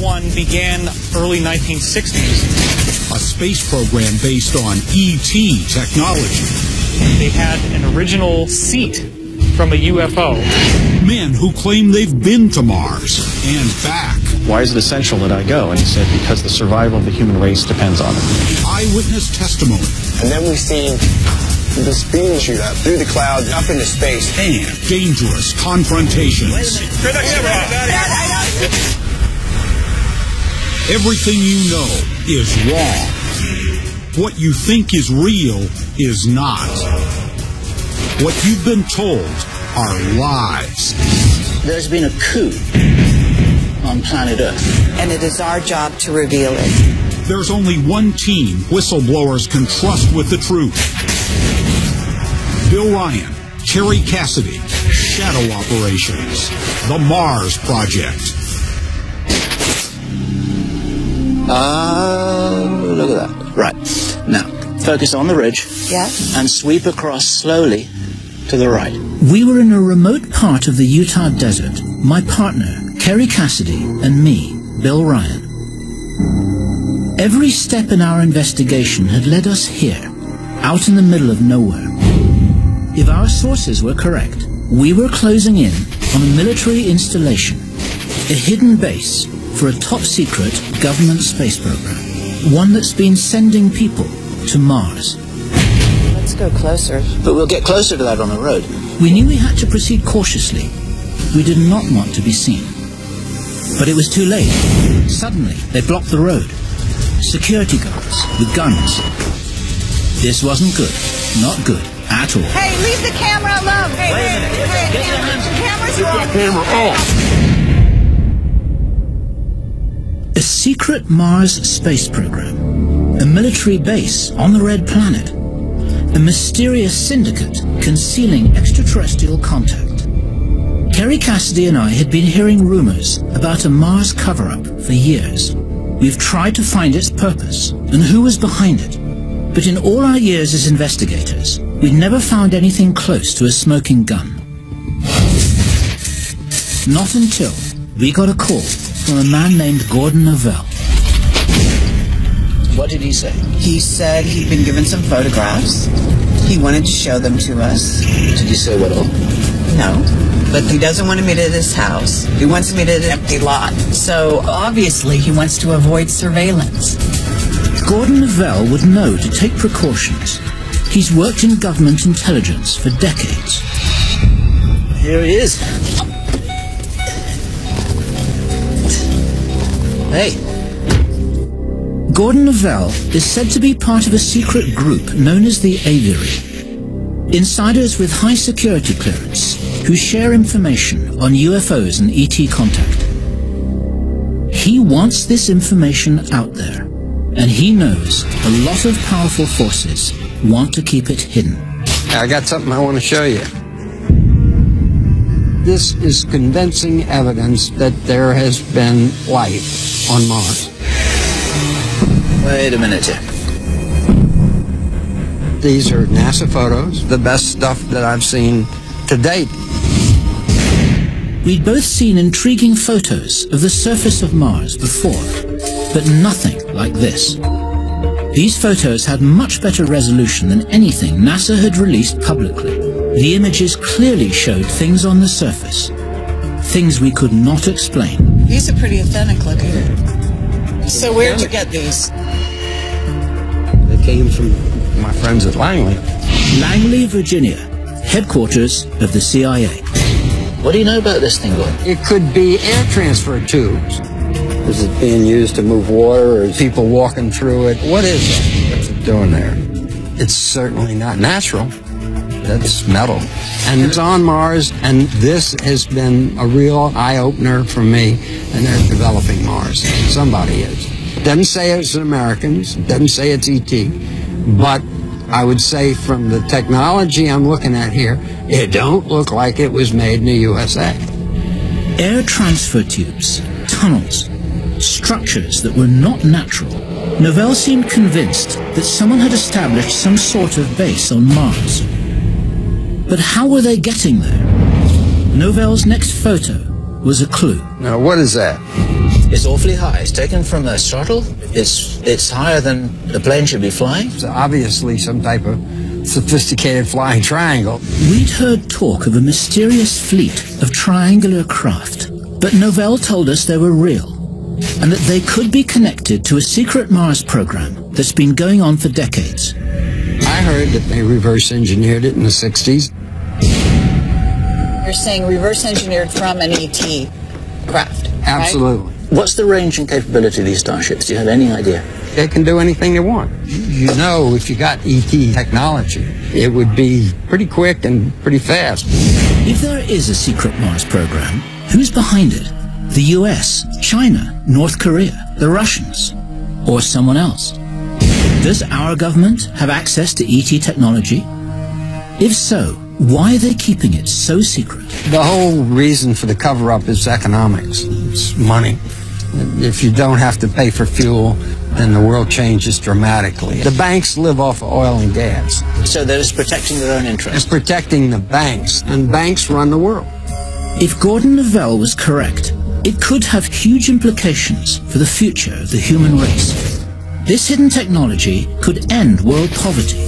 one began early 1960s. A space program based on ET technology. They had an original seat from a UFO. Men who claim they've been to Mars and back. Why is it essential that I go? And he said, because the survival of the human race depends on it. Eyewitness testimony. And then we see this beam shoot up through the clouds, up into space. And dangerous confrontations. Everything you know is wrong. What you think is real is not. What you've been told are lies. There's been a coup on planet Earth. And it is our job to reveal it. There's only one team whistleblowers can trust with the truth. Bill Ryan, Terry Cassidy, Shadow Operations, The Mars Project. Look at that. Right. Now, focus on the ridge. Yes. And sweep across slowly to the right. We were in a remote part of the Utah desert. My partner, Terry Cassidy, and me, Bill Ryan. Every step in our investigation had led us here, out in the middle of nowhere. If our sources were correct, we were closing in on a military installation, a hidden base for a top-secret government space program, one that's been sending people to Mars. Let's go closer. But we'll get closer to that on the road. We knew we had to proceed cautiously. We did not want to be seen. But it was too late. Suddenly, they blocked the road. Security guards with guns. This wasn't good. Not good at all. Hey, leave the camera alone. Hey, Wait a minute. Hey, Get your hands the camera's wrong. Camera off. A secret Mars space program. A military base on the Red Planet. A mysterious syndicate concealing extraterrestrial contact. Terry Cassidy and I had been hearing rumors about a Mars cover-up for years. We've tried to find its purpose and who was behind it. But in all our years as investigators, we'd never found anything close to a smoking gun. Not until we got a call from a man named Gordon Novell. What did he say? He said he'd been given some photographs. He wanted to show them to us. Did he say what all? No, but he doesn't want to meet at his house. He wants to meet at an empty lot. So obviously he wants to avoid surveillance. Gordon Novell would know to take precautions. He's worked in government intelligence for decades. Here he is. Hey. Gordon Novell is said to be part of a secret group known as the Aviary. Insiders with high security clearance who share information on UFOs and ET contact. He wants this information out there, and he knows a lot of powerful forces want to keep it hidden. I got something I want to show you. This is convincing evidence that there has been life on Mars. Wait a minute here. These are NASA photos, the best stuff that I've seen to date. We'd both seen intriguing photos of the surface of Mars before, but nothing like this. These photos had much better resolution than anything NASA had released publicly. The images clearly showed things on the surface, things we could not explain. These are pretty authentic looking. So where'd you get these? They came from my friends at Langley. Langley, Virginia, headquarters of the CIA. What do you know about this thing, Gordon? It could be air transfer tubes. Is it being used to move water, or is people walking through it? What is it? What's it doing there? It's certainly not natural. That's metal. And it's on Mars, and this has been a real eye-opener for me, and they're developing Mars. Somebody is. Doesn't say it's Americans, doesn't say it's ET, but I would say from the technology I'm looking at here, it don't look like it was made in the USA. Air transfer tubes, tunnels, structures that were not natural. Novell seemed convinced that someone had established some sort of base on Mars. But how were they getting there? Novell's next photo was a clue. Now, what is that? It's awfully high. It's taken from a shuttle. It's higher than the plane should be flying. It's obviously some type of sophisticated flying triangle. We'd heard talk of a mysterious fleet of triangular craft, but Novell told us they were real, and that they could be connected to a secret Mars program that's been going on for decades. I heard that they reverse engineered it in the 60s. You're saying reverse engineered from an ET craft, right? Absolutely. What's the range and capability of these starships? Do you have any idea? They can do anything they want. You know, if you got ET technology, it would be pretty quick and pretty fast. If there is a secret Mars program, who's behind it? The US, China, North Korea, the Russians, or someone else? Does our government have access to ET technology? If so, why are they keeping it so secret? The whole reason for the cover-up is economics. It's money. If you don't have to pay for fuel, then the world changes dramatically. The banks live off of oil and gas. So they're just protecting their own It's interests. protecting the banks, and banks run the world. If Gordon Novell was correct, it could have huge implications for the future of the human race. This hidden technology could end world poverty.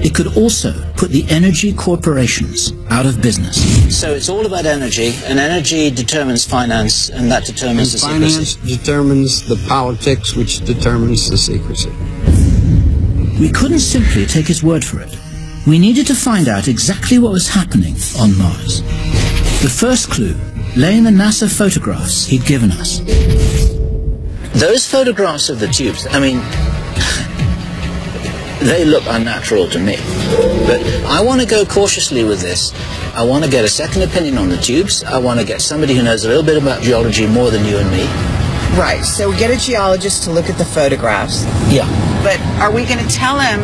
It could also put the energy corporations out of business. So it's all about energy, and energy determines finance, and that determines the Finance secrecy. determines the politics, which determines the secrecy. We couldn't simply take his word for it. We needed to find out exactly what was happening on Mars. The first clue lay in the NASA photographs he'd given us. Those photographs of the tubes, I mean, they look unnatural to me. But I want to go cautiously with this. I want to get a second opinion on the tubes. I want to get somebody who knows a little bit about geology more than you and me. Right, so we get a geologist to look at the photographs. Yeah. But are we going to tell him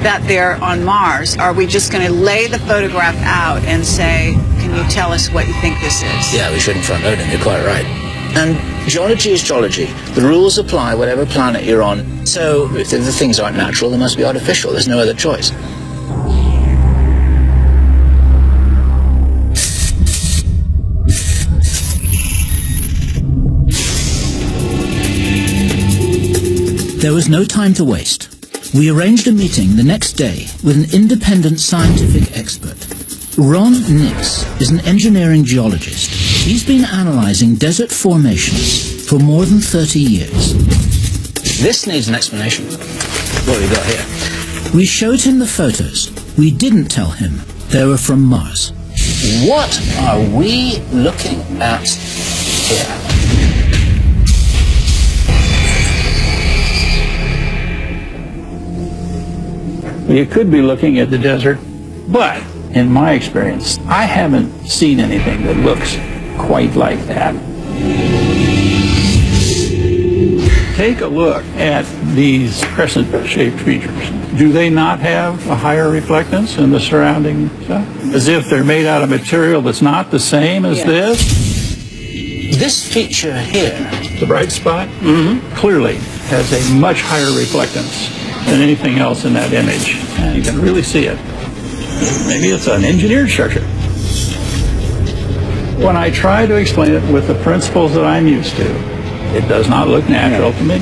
that they're on Mars? Are we just going to lay the photograph out and say, can you tell us what you think this is? Yeah, we shouldn't front load him. You're quite right. And geology is geology. The rules apply whatever planet you're on. So if the things aren't natural, they must be artificial. There's no other choice. There was no time to waste. We arranged a meeting the next day with an independent scientific expert. Ron Nix is an engineering geologist. He's been analyzing desert formations for more than 30 years. This needs an explanation. What have we got here? We showed him the photos. We didn't tell him they were from Mars. What are we looking at here? You could be looking at the desert, but in my experience, I haven't seen anything that looks quite like that. Take a look at these crescent-shaped features. Do they not have a higher reflectance than the surrounding stuff? As if they're made out of material that's not the same as this? This feature here, The bright spot, clearly has a much higher reflectance than anything else in that image. And you can really see it. Maybe it's an engineered structure. When I try to explain it with the principles that I'm used to, it does not look natural to me.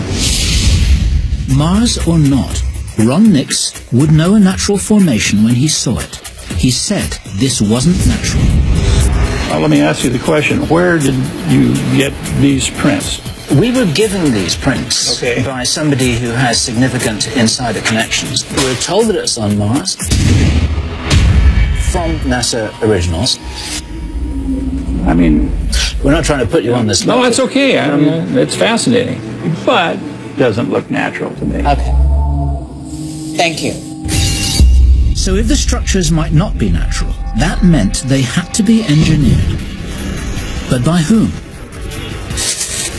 Mars or not, Ron Nix would know a natural formation when he saw it. He said this wasn't natural. Well, let me ask you the question, where did you get these prints? we were given these prints by somebody who has significant insider connections. We were told that it's on Mars from NASA originals. I mean, we're not trying to put you on this. No, it's okay. It's fascinating, but it doesn't look natural to me. Okay. Thank you. So if the structures might not be natural, that meant they had to be engineered. But by whom?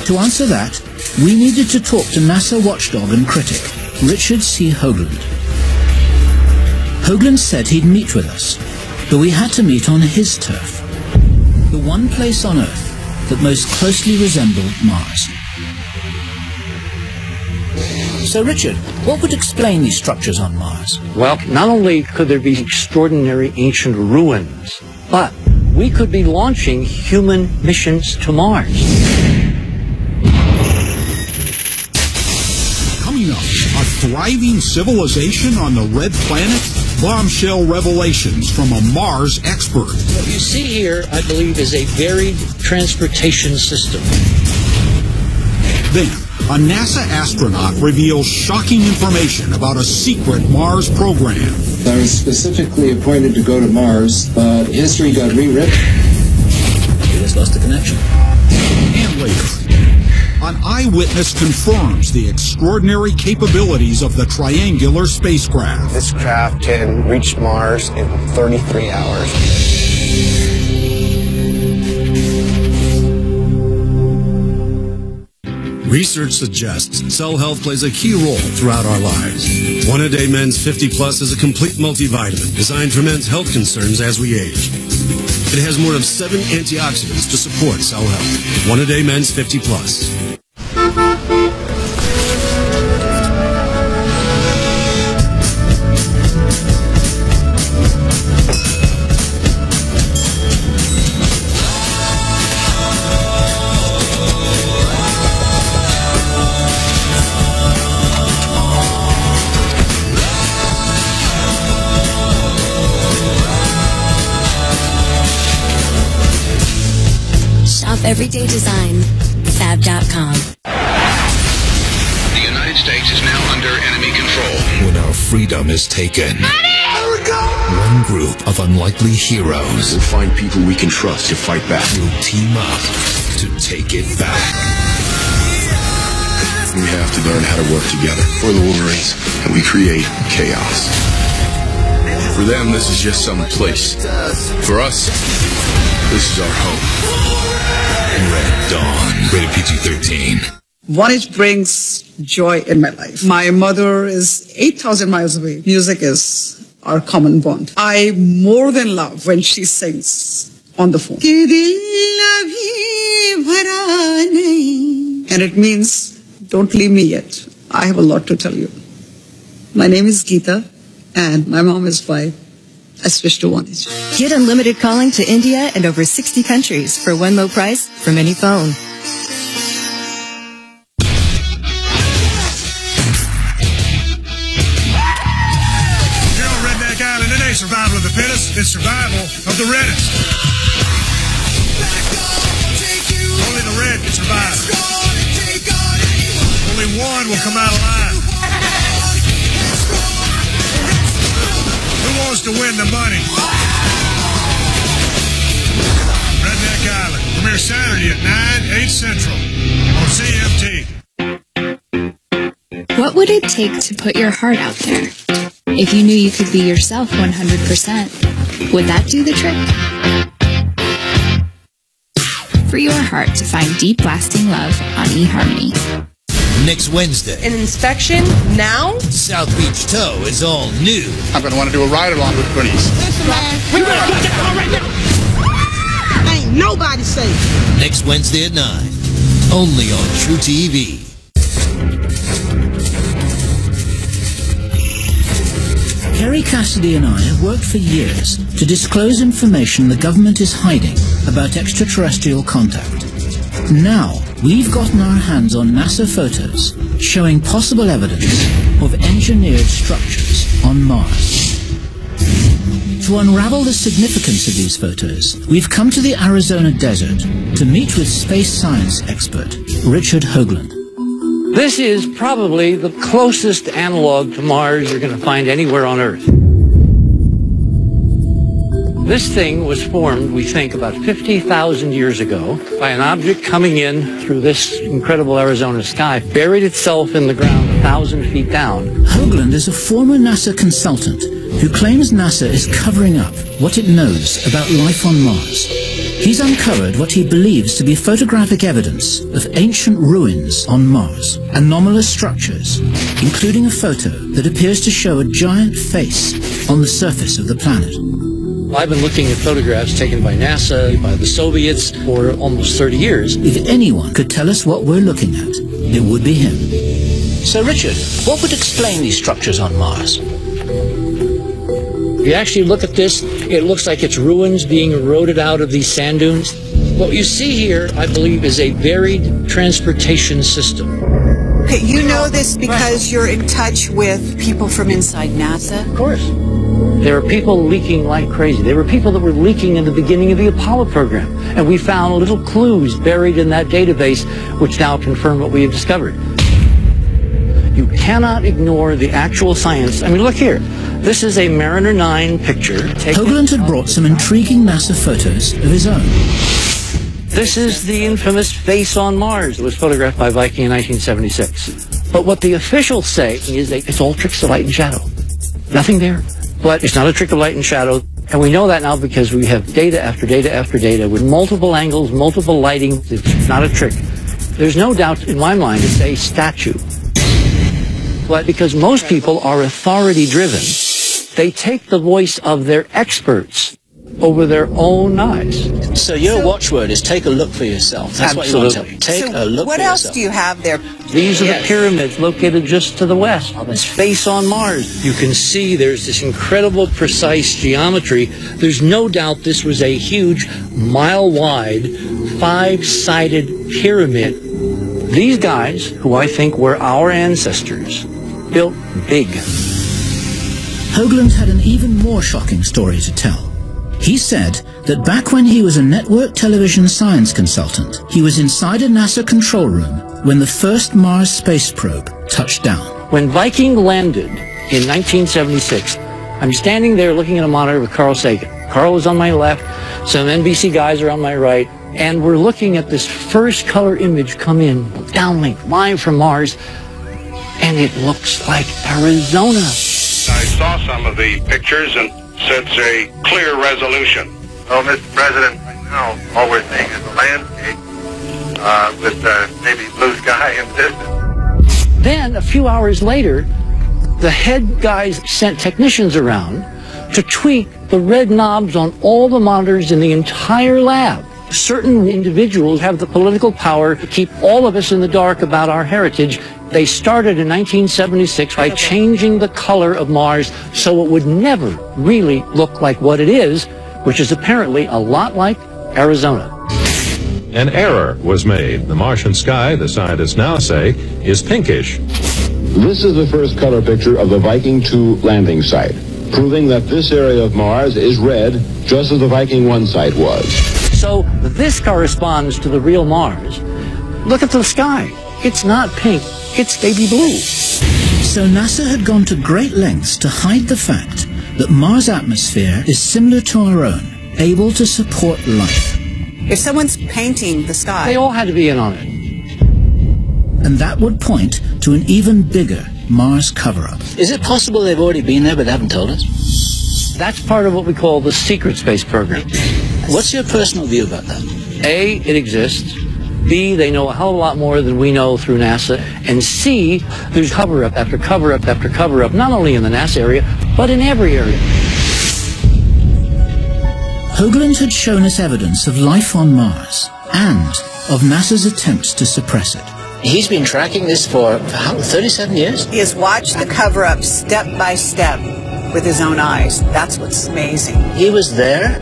To answer that, we needed to talk to NASA watchdog and critic, Richard C. Hoagland. Hoagland said he'd meet with us, but we had to meet on his turf, the one place on Earth that most closely resembled Mars. So, Richard, what would explain these structures on Mars? Well, not only could there be extraordinary ancient ruins, but we could be launching human missions to Mars. thriving civilization on the red planet? Bombshell revelations from a Mars expert. What you see here, I believe, is a varied transportation system. Then, a NASA astronaut reveals shocking information about a secret Mars program. I was specifically appointed to go to Mars, but history got rewritten. We just lost the connection. And later, an eyewitness confirms the extraordinary capabilities of the triangular spacecraft. This craft can reach Mars in 33 hours. Research suggests cell health plays a key role throughout our lives. One A Day Men's 50 Plus is a complete multivitamin designed for men's health concerns as we age. It has more than 7 antioxidants to support cell health. One A Day Men's 50 Plus. Everyday design. Fab.com. The United States is now under enemy control. When our freedom is taken, one group of unlikely heroes We'll find people we can trust to fight back. will team up to take it back. We have to learn how to work together. For the Wolverines, and we create chaos. For them, this is just some place. For us, this is our home. Red Dawn, rated PG-13. Vonage brings joy in my life. My mother is 8,000 miles away. Music is our common bond. I more than love when she sings on the phone. And it means, don't leave me yet. I have a lot to tell you. My name is Geeta, and my mom is 5. I switched to Vonage. Get unlimited calling to India and over 60 countries for one low price from any phone. Here on Redneck Island, it ain't survival of the fittest, it's survival of the reddest. Only the red can survive. Only one will come out alive. Who wants to win the money? Redneck Island, premieres Saturday at 9, 8 Central on CMT. What would it take to put your heart out there? If you knew you could be yourself 100%, would that do the trick? For your heart to find deep, lasting love on eHarmony. Next Wednesday. An inspection now? South Beach Tow is all new. I'm going to want to do a ride-along with Goonies. Listen, man. We better get that car right now. Ain't nobody safe. Next Wednesday at 9. Only on True TV. Kerry Cassidy and I have worked for years to disclose information the government is hiding about extraterrestrial contact. Now, we've gotten our hands on NASA photos showing possible evidence of engineered structures on Mars. To unravel the significance of these photos, we've come to the Arizona desert to meet with space science expert Richard Hoagland. This is probably the closest analog to Mars you're going to find anywhere on Earth. This thing was formed, we think, about 50,000 years ago by an object coming in through this incredible Arizona sky, buried itself in the ground 1,000 feet down. Hoagland is a former NASA consultant who claims NASA is covering up what it knows about life on Mars. He's uncovered what he believes to be photographic evidence of ancient ruins on Mars, anomalous structures, including a photo that appears to show a giant face on the surface of the planet. I've been looking at photographs taken by NASA, by the Soviets, for almost 30 years. If anyone could tell us what we're looking at, it would be him. So, Richard, what would explain these structures on Mars? If you actually look at this, it looks like it's ruins being eroded out of these sand dunes. What you see here, I believe, is a varied transportation system. Okay, you know this because you're in touch with people from inside NASA? Of course. There are people leaking like crazy. There were people that were leaking in the beginning of the Apollo program. And we found little clues buried in that database, which now confirm what we have discovered. You cannot ignore the actual science. I mean, look here. This is a Mariner 9 picture. Hoagland had brought some intriguing NASA photos of his own. This is the infamous face on Mars that was photographed by Viking in 1976. But what the officials say is that it's all tricks of light and shadow. Nothing there. But it's not a trick of light and shadow. And we know that now because we have data after data after data with multiple angles, multiple lighting. It's not a trick. There's no doubt in my mind it's a statue. But because most people are authority-driven, they take the voice of their experts over their own eyes. So your watchword is take a look for yourself. That's Absolutely. what you want to tell me. Take a look What for else yourself. do you have there? These are the pyramids located just to the west. This face on Mars. You can see there's this incredible precise geometry. There's no doubt this was a huge, mile-wide, 5-sided pyramid. These guys, who I think were our ancestors, built big. Hoagland had an even more shocking story to tell. He said that back when he was a network television science consultant, he was inside a NASA control room when the first Mars space probe touched down. When Viking landed in 1976, I'm standing there looking at a monitor with Carl Sagan. Carl was on my left, some NBC guys are on my right, and we're looking at this first color image come in, downlink, live from Mars, and it looks like Arizona. I saw some of the pictures and it's a clear resolution. Well, Mr. President, right now, all we're seeing is a landscape with maybe blue sky in the distance. Then, a few hours later, the head guys sent technicians around to tweak the red knobs on all the monitors in the entire lab. Certain individuals have the political power to keep all of us in the dark about our heritage. They started in 1976 by changing the color of Mars so it would never really look like what it is, which is apparently a lot like Arizona. An error was made. The Martian sky, the scientists now say, is pinkish. This is the first color picture of the Viking 2 landing site, proving that this area of Mars is red, just as the Viking 1 site was. So this corresponds to the real Mars. Look at the sky. It's not pink, it's baby blue. So NASA had gone to great lengths to hide the fact that Mars' atmosphere is similar to our own, able to support life. If someone's painting the sky, they all had to be in on it. And that would point to an even bigger Mars cover-up. Is it possible they've already been there but they haven't told us? That's part of what we call the secret space program. What's your personal view about that? A, it exists. B, they know a hell of a lot more than we know through NASA. And C, there's cover-up after cover-up after cover-up, not only in the NASA area, but in every area. Hoagland had shown us evidence of life on Mars and of NASA's attempts to suppress it. He's been tracking this for 37 years? He has watched the cover-up step by step with his own eyes. That's what's amazing. He was there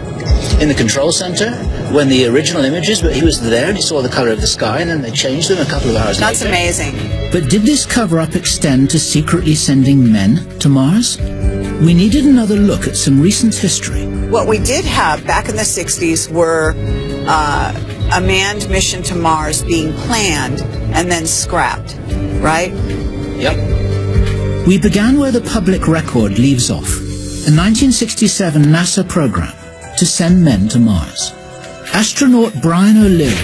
in the control center when the original images, but he was there and he saw the color of the sky and then they changed them a couple of hours later. That's amazing. But did this cover-up extend to secretly sending men to Mars? We needed another look at some recent history. What we did have back in the 60s were a manned mission to Mars being planned and then scrapped, right? Yep. We began where the public record leaves off, a 1967 NASA program to send men to Mars. Astronaut Brian O'Leary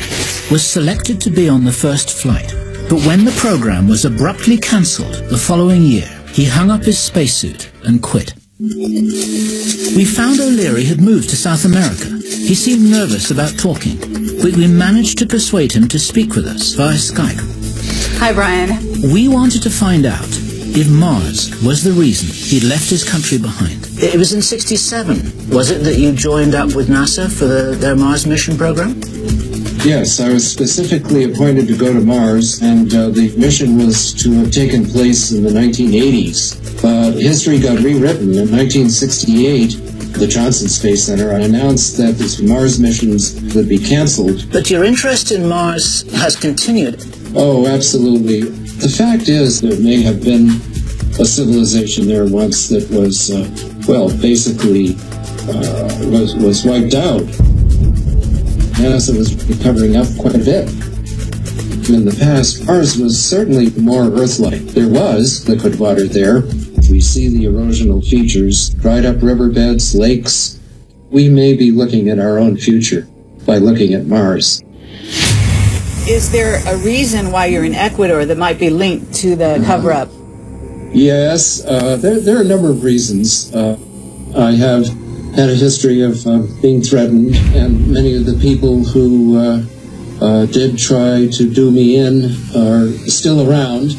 was selected to be on the first flight, but when the program was abruptly cancelled the following year, he hung up his spacesuit and quit. We found O'Leary had moved to South America. He seemed nervous about talking, but we managed to persuade him to speak with us via Skype. Hi, Brian. We wanted to find out if Mars was the reason he'd left his country behind. It was in '67, was it, that you joined up with NASA for their Mars mission program? Yes, I was specifically appointed to go to Mars, and the mission was to have taken place in the 1980s. But history got rewritten. In 1968, the Johnson Space Center announced that these Mars missions would be canceled. But your interest in Mars has continued. Oh, absolutely. The fact is, there may have been a civilization there once that was, basically was wiped out. NASA was recovering up quite a bit. In the past, Mars was certainly more Earth-like. There was liquid water there. We see the erosional features, dried up riverbeds, lakes. We may be looking at our own future by looking at Mars. Is there a reason why you're in Ecuador that might be linked to the cover-up? Yes, there are a number of reasons. I have had a history of being threatened, and many of the people who did try to do me in are still around.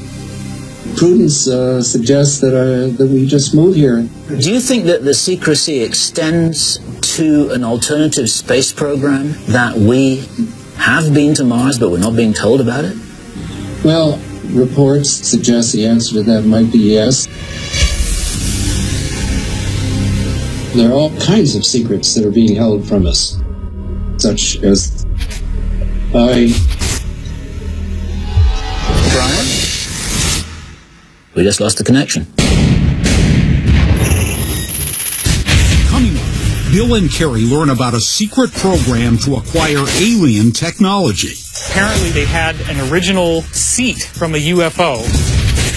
Prudence suggests that we just move here. Do you think that the secrecy extends to an alternative space program, that we have been to Mars but we're not being told about it? Well, reports suggest the answer to that might be yes. There are all kinds of secrets that are being held from us, such as Brian? We just lost the connection. Coming up, Bill and Carrie learn about a secret program to acquire alien technology. Apparently they had an original seat from a UFO.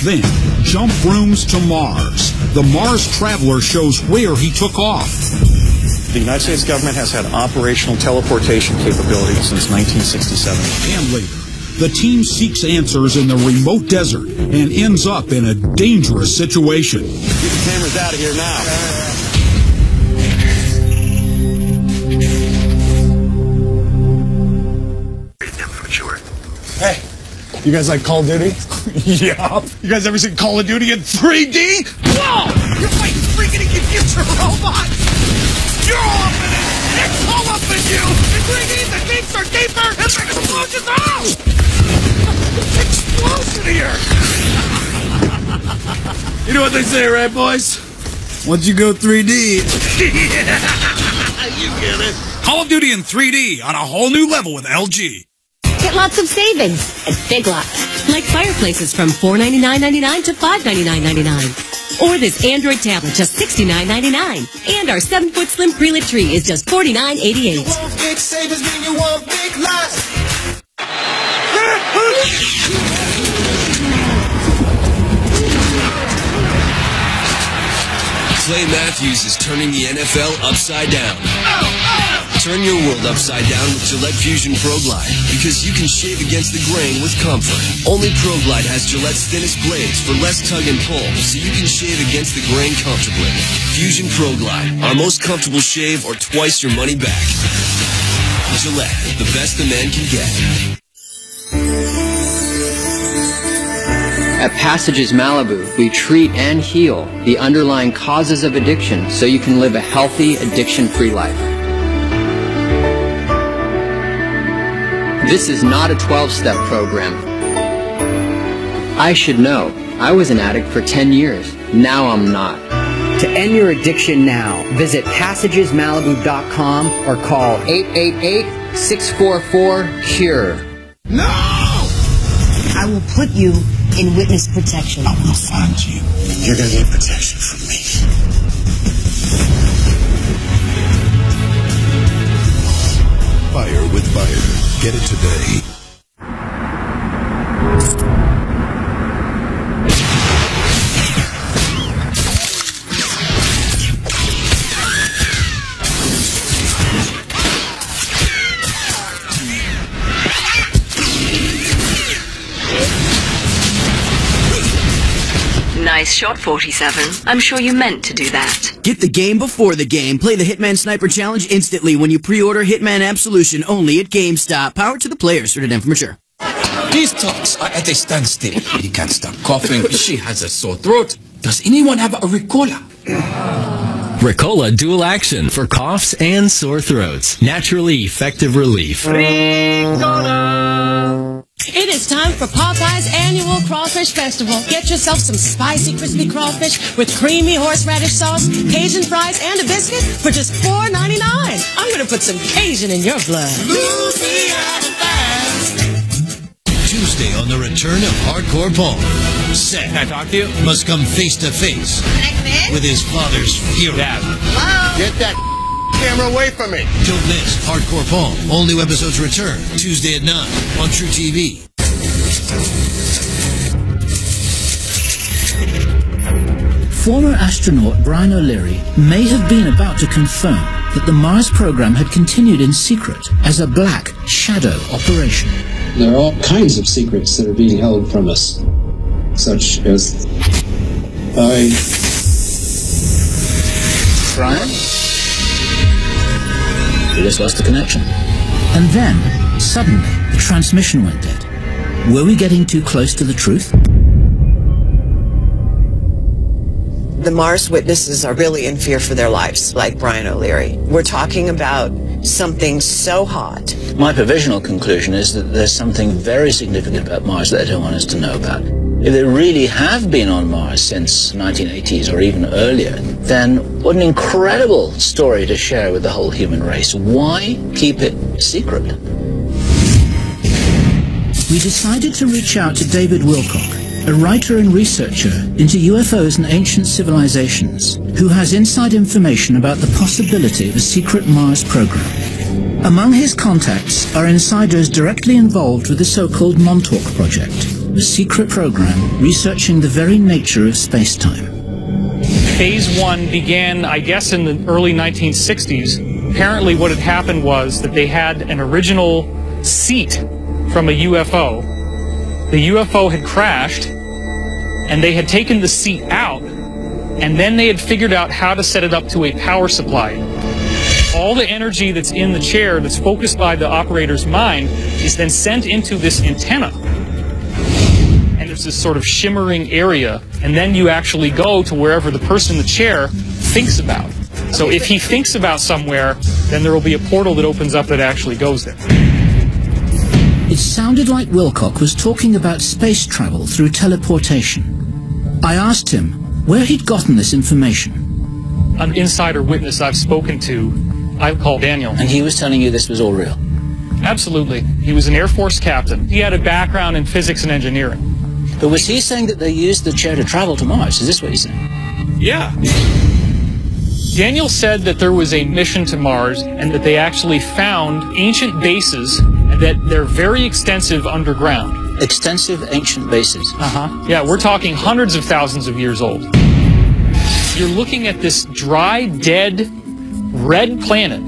Then, jump rooms to Mars. The Mars Traveler shows where he took off. The United States government has had operational teleportation capability since 1967. And later, the team seeks answers in the remote desert and ends up in a dangerous situation. Get the cameras out of here now. Hey, you guys like Call of Duty? Yeah. You guys ever seen Call of Duty in 3D? Whoa! You're fighting freaking future robots! You're all up in it! It's all up in you! In 3D, the games are deeper and the explosions out! Explosion here! You know what they say, right, boys? Once you go 3D... You get it. Call of Duty in 3D on a whole new level with LG. Get lots of savings at Big Lots. Like fireplaces from $499.99 to $599.99. Or this Android tablet, just $69.99. And our 7-foot slim pre-lit tree is just $49.88. You want big savings, then you want Big Lots. Clay Matthews is turning the NFL upside down. Turn your world upside down with Gillette Fusion Pro Glide, because you can shave against the grain with comfort. Only Pro Glide has Gillette's thinnest blades for less tug and pull, so you can shave against the grain comfortably. Fusion Pro Glide, our most comfortable shave or twice your money back. Gillette, the best a man can get. At Passages Malibu, we treat and heal the underlying causes of addiction so you can live a healthy, addiction-free life. This is not a 12-step program. I should know. I was an addict for 10 years. Now I'm not. To end your addiction now, visit PassagesMalibu.com or call 888-644-CURE. No! I will put you in witness protection. I will find you. You're going to get protection from me. Fire with fire. Get it today. Nice shot, 47. I'm sure you meant to do that. Get the game before the game. Play the Hitman Sniper Challenge instantly when you pre-order Hitman Absolution only at GameStop. Power to the players. Rated M for mature. These talks are at a standstill. He can't stop coughing. She has a sore throat. Does anyone have a Ricola? Ricola Dual Action for coughs and sore throats. Naturally effective relief. It is time for Popeye's annual Crawfish Festival. Get yourself some spicy, crispy crawfish with creamy horseradish sauce, Cajun fries, and a biscuit for just $4.99. I'm going to put some Cajun in your blood. Tuesday on the return of Hardcore Paul. Seth, Can I talk to you? must come face to face with his father's fury. Dad. Hello? Get that camera away from me. Don't miss Hardcore Paul. All new episodes return Tuesday at 9 on True TV. Former astronaut Brian O'Leary may have been about to confirm that the Mars program had continued in secret as a black shadow operation. There are all kinds of secrets that are being held from us, such as Brian? We just lost the connection. And then, suddenly, the transmission went dead. Were we getting too close to the truth? The Mars witnesses are really in fear for their lives, like Brian O'Leary. We're talking about something so hot. My provisional conclusion is that there's something very significant about Mars that they don't want us to know about. If they really have been on Mars since 1980s or even earlier, then what an incredible story to share with the whole human race. Why keep it secret? We decided to reach out to David Wilcock, a writer and researcher into UFOs and ancient civilizations, who has inside information about the possibility of a secret Mars program. Among his contacts are insiders directly involved with the so-called Montauk Project, a secret program researching the very nature of space-time. Phase 1 began, I guess, in the early 1960s. Apparently what had happened was that they had an original seat from a UFO. The UFO had crashed, and they had taken the seat out, and then they had figured out how to set it up to a power supply. All the energy that's in the chair, that's focused by the operator's mind, is then sent into this antenna. And there's this sort of shimmering area, and then you actually go to wherever the person in the chair thinks about. So if he thinks about somewhere, then there will be a portal that opens up that actually goes there. It sounded like Wilcock was talking about space travel through teleportation. I asked him where he'd gotten this information. An insider witness I've spoken to, I call Daniel. And he was telling you this was all real? Absolutely. He was an Air Force captain. He had a background in physics and engineering. But was he saying that they used the chair to travel to Mars? Is this what he's saying? Yeah. Daniel said that there was a mission to Mars and that they actually found ancient bases and that they're very extensive underground. Extensive ancient bases? Uh-huh. Yeah, we're talking hundreds of thousands of years old. You're looking at this dry, dead, red planet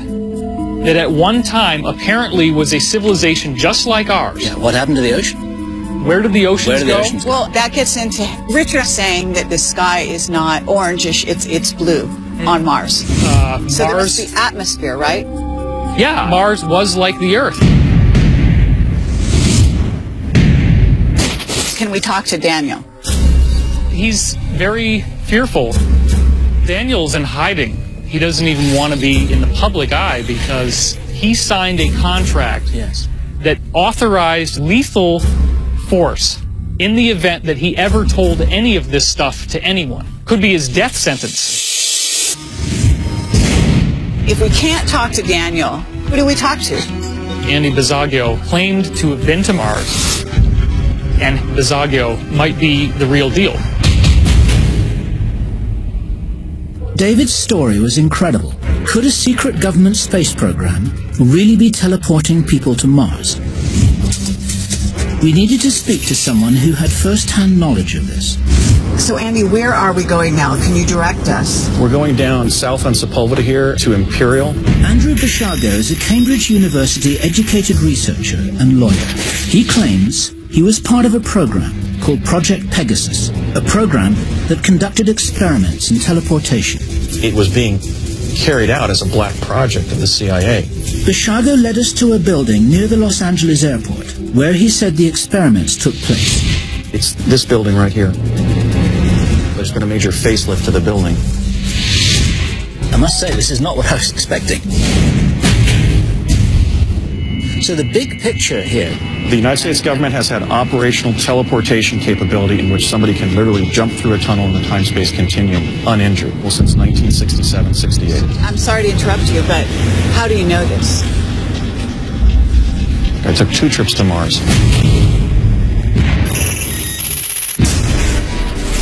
that at one time apparently was a civilization just like ours. Yeah, what happened to the ocean? Where did the oceans go? Well, that gets into Richard saying that the sky is not orangish, it's blue on Mars. So there must be atmosphere, right? Yeah, Mars was like the Earth. Can we talk to Daniel? He's very fearful. Daniel's in hiding. He doesn't even want to be in the public eye because he signed a contract that authorized lethal force in the event that he ever told any of this stuff to anyone. Could be his death sentence. If we can't talk to Daniel, who do we talk to? Andy Bisaggio claimed to have been to Mars, and Bisaggio might be the real deal. David's story was incredible. Could a secret government space program really be teleporting people to Mars? We needed to speak to someone who had first-hand knowledge of this. So, Andy, where are we going now? Can you direct us? We're going down south on Sepulveda here to Imperial. Andrew Bisaggio is a Cambridge University educated researcher and lawyer. He claims he was part of a program called Project Pegasus, a program that conducted experiments in teleportation. It was being carried out as a black project of the CIA. Bisaggio led us to a building near the Los Angeles airport, where he said the experiments took place. It's this building right here. There's been a major facelift to the building. I must say, this is not what I was expecting. So the big picture here... The United States government has had operational teleportation capability in which somebody can literally jump through a tunnel in the time-space continuum uninjured. Well, since 1967-68. I'm sorry to interrupt you, but how do you know this? I took 2 trips to Mars.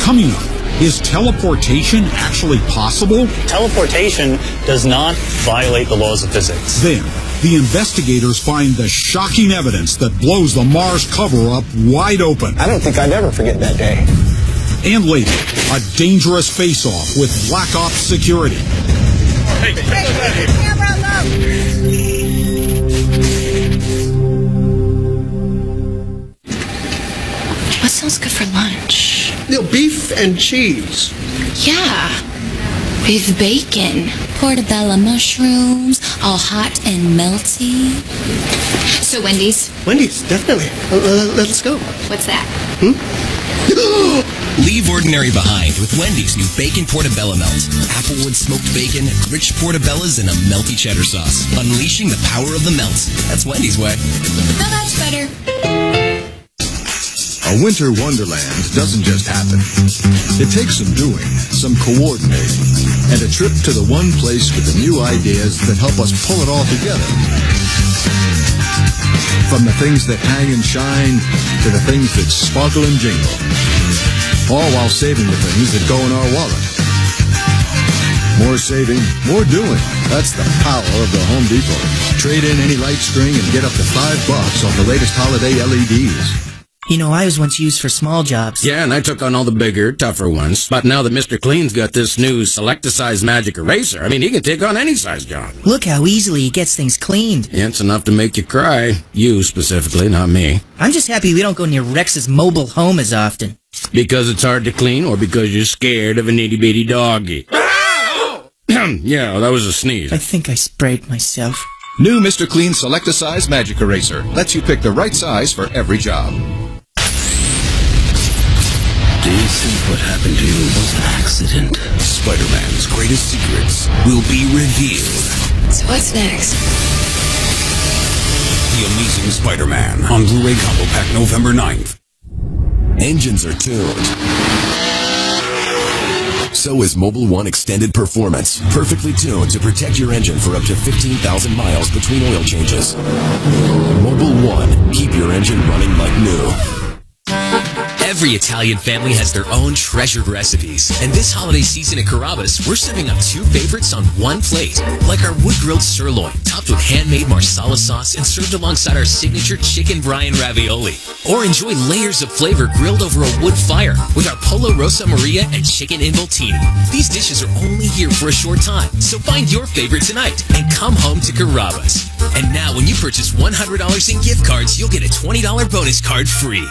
Coming up, is teleportation actually possible? Teleportation does not violate the laws of physics. Then, the investigators find the shocking evidence that blows the Mars cover-up wide open. I don't think I'd ever forget that day. And later, a dangerous face-off with Black Ops security. Camera low. What sounds good for lunch? Beef and cheese. Yeah. With bacon. Portobello mushrooms, all hot and melty. So Wendy's? Wendy's, definitely. Let's go. What's that? Leave ordinary behind with Wendy's new Bacon Portobello Melt. Applewood smoked bacon, rich portobellas, and a melty cheddar sauce. Unleashing the power of the melt. That's Wendy's way. Now that's better. A winter wonderland doesn't just happen. It takes some doing, some coordinating, and a trip to the one place with the new ideas that help us pull it all together. From the things that hang and shine to the things that sparkle and jingle. All while saving the things that go in our wallet. More saving, more doing. That's the power of the Home Depot. Trade in any light string and get up to $5 off the latest holiday LEDs. You know, I was once used for small jobs. Yeah, and I took on all the bigger, tougher ones. But now that Mr. Clean's got this new Select-A-Size Magic Eraser, I mean, he can take on any size job. Look how easily he gets things cleaned. Yeah, it's enough to make you cry. You specifically, not me. I'm just happy we don't go near Rex's mobile home as often. Because it's hard to clean, or because you're scared of an itty-bitty doggy? Yeah, that was a sneeze. I think I sprayed myself. New Mr. Clean Select-A-Size Magic Eraser lets you pick the right size for every job. Do you think what happened to you was an accident? Spider-Man's greatest secrets will be revealed. So what's next? The Amazing Spider-Man on Blu-ray Combo Pack November 9th. Engines are tuned. So is Mobile One Extended Performance. Perfectly tuned to protect your engine for up to 15,000 miles between oil changes. Mobile One. Keep your engine running like new. Every Italian family has their own treasured recipes. And this holiday season at Carrabba's, we're serving up two favorites on one plate. Like our wood-grilled sirloin, topped with handmade marsala sauce and served alongside our signature chicken brine ravioli. Or enjoy layers of flavor grilled over a wood fire with our Pollo Rosa Maria and chicken involtini. These dishes are only here for a short time, so find your favorite tonight and come home to Carrabba's. And now when you purchase $100 in gift cards, you'll get a $20 bonus card free.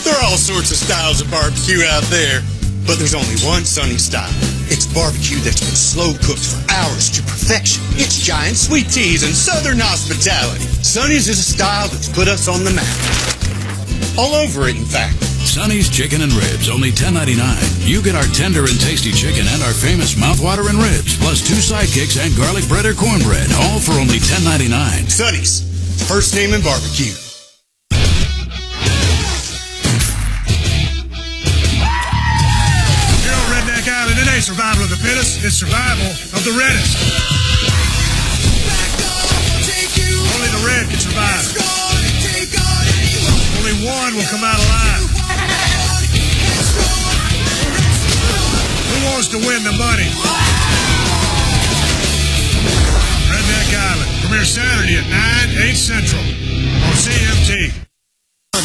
There are all sorts of styles of barbecue out there, but there's only one Sonny style. It's barbecue that's been slow cooked for hours to perfection. It's giant sweet teas and southern hospitality. Sonny's is a style that's put us on the map. All over it, in fact. Sonny's Chicken and Ribs, only $10.99. You get our tender and tasty chicken and our famous mouthwatering ribs, plus 2 sidekicks and garlic bread or cornbread, all for only $10.99. Sonny's, first name in barbecue. It ain't survival of the fittest, it's survival of the reddest. Only the red can survive. Only one will come out alive. Who wants to win the money? Redneck Island, premieres Saturday at 9, 8 Central on CMT. You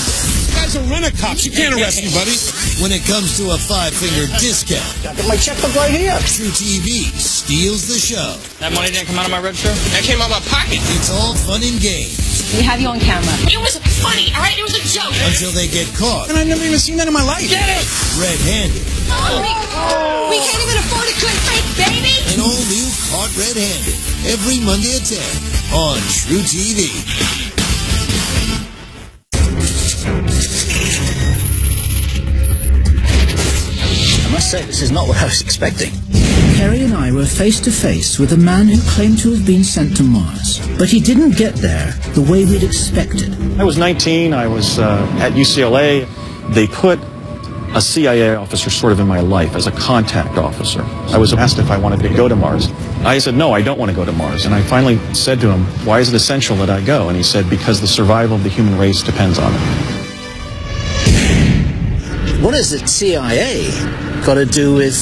guys are rent-a-cops. You can't arrest me, buddy. When it comes to a 5-finger discount, I got my checkbook right here. True TV steals the show. That money didn't come out of my red shirt? That came out of my pocket. It's all fun and games. We have you on camera. It was funny, all right? It was a joke. Until they get caught. And I've never even seen that in my life. Get it? Red-handed. We can't even afford a good fake, baby. And all new Caught Red-Handed. Every Monday at 10 on True TV. I must say, this is not what I was expecting. Kerry and I were face to face with a man who claimed to have been sent to Mars. But he didn't get there the way we'd expected. I was 19. I was at UCLA. They put a CIA officer sort of in my life as a contact officer. I was asked if I wanted to go to Mars. I said, no, I don't want to go to Mars. And I finally said to him, why is it essential that I go? And he said, because the survival of the human race depends on it. what has the CIA got to do with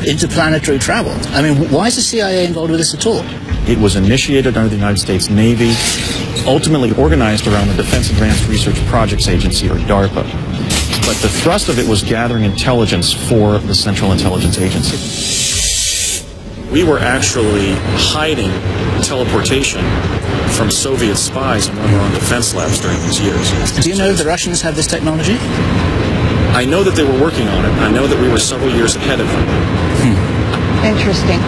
interplanetary travel? I mean, why is the CIA involved with this at all? It was initiated under the United States Navy, ultimately organized around the Defense Advanced Research Projects Agency, or DARPA. But the thrust of it was gathering intelligence for the Central Intelligence Agency. We were actually hiding teleportation from Soviet spies in one of our own defense labs during these years. Do you know if the Russians have this technology? I know that they were working on it. I know that we were several years ahead of them. Interesting.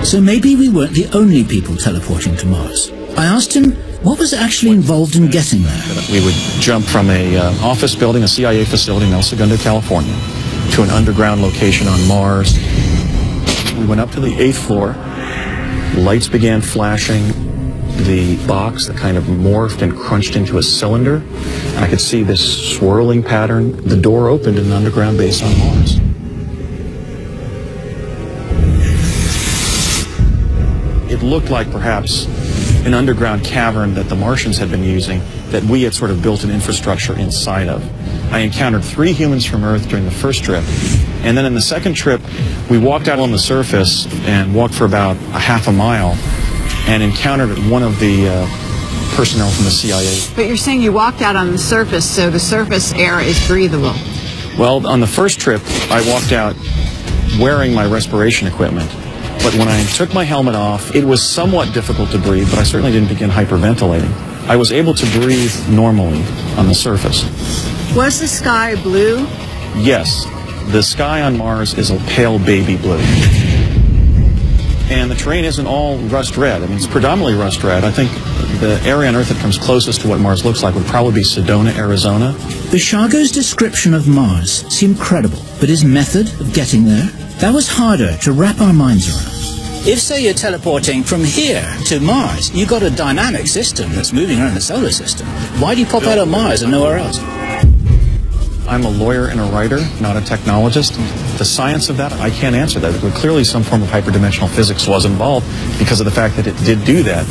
So maybe we weren't the only people teleporting to Mars. I asked him what was actually involved in getting there. We would jump from a office building, a CIA facility in El Segundo, California, to an underground location on Mars. We went up to the 8th floor. Lights began flashing. The box that kind of morphed and crunched into a cylinder. And I could see this swirling pattern. The door opened in an underground base on Mars. It looked like perhaps an underground cavern that the Martians had been using, that we had sort of built an infrastructure inside of. I encountered 3 humans from Earth during the first trip. And then in the second trip, we walked out on the surface and walked for about a half a mile and encountered one of the personnel from the CIA. But you're saying you walked out on the surface, so the surface air is breathable. Well, on the first trip, I walked out wearing my respiration equipment. But when I took my helmet off, it was somewhat difficult to breathe, but I certainly didn't begin hyperventilating. I was able to breathe normally on the surface. Was the sky blue? Yes. The sky on Mars is a pale baby blue. And the terrain isn't all rust red. I mean, it's predominantly rust red. I think the area on Earth that comes closest to what Mars looks like would probably be Sedona, Arizona. Bishago's description of Mars seemed credible, but his method of getting there, that was harder to wrap our minds around. If, say, you're teleporting from here to Mars, you've got a dynamic system that's moving around the solar system. Why do you pop out of Mars and nowhere else? I'm a lawyer and a writer, not a technologist. The science of that, I can't answer that. But clearly some form of hyperdimensional physics was involved because of the fact that it did do that.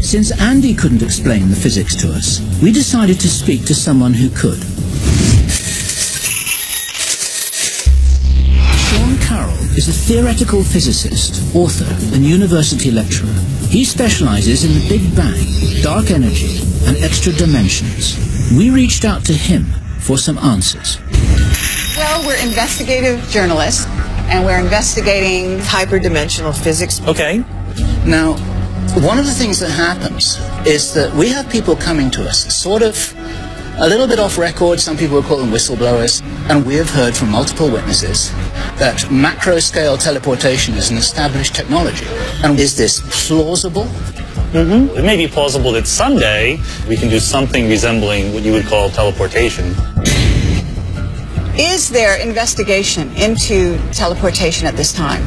Since Andy couldn't explain the physics to us, we decided to speak to someone who could. Sean Carroll is a theoretical physicist, author, and university lecturer. He specializes in the Big Bang, dark energy, and extra dimensions. We reached out to him for some answers. Well, we're investigative journalists, and we're investigating hyperdimensional physics. Okay. Now, one of the things that happens is that we have people coming to us, sort of a little bit off record. Some people will call them whistleblowers, and we have heard from multiple witnesses that macro-scale teleportation is an established technology. And is this plausible? It may be plausible that someday we can do something resembling what you would call teleportation. Is there investigation into teleportation at this time?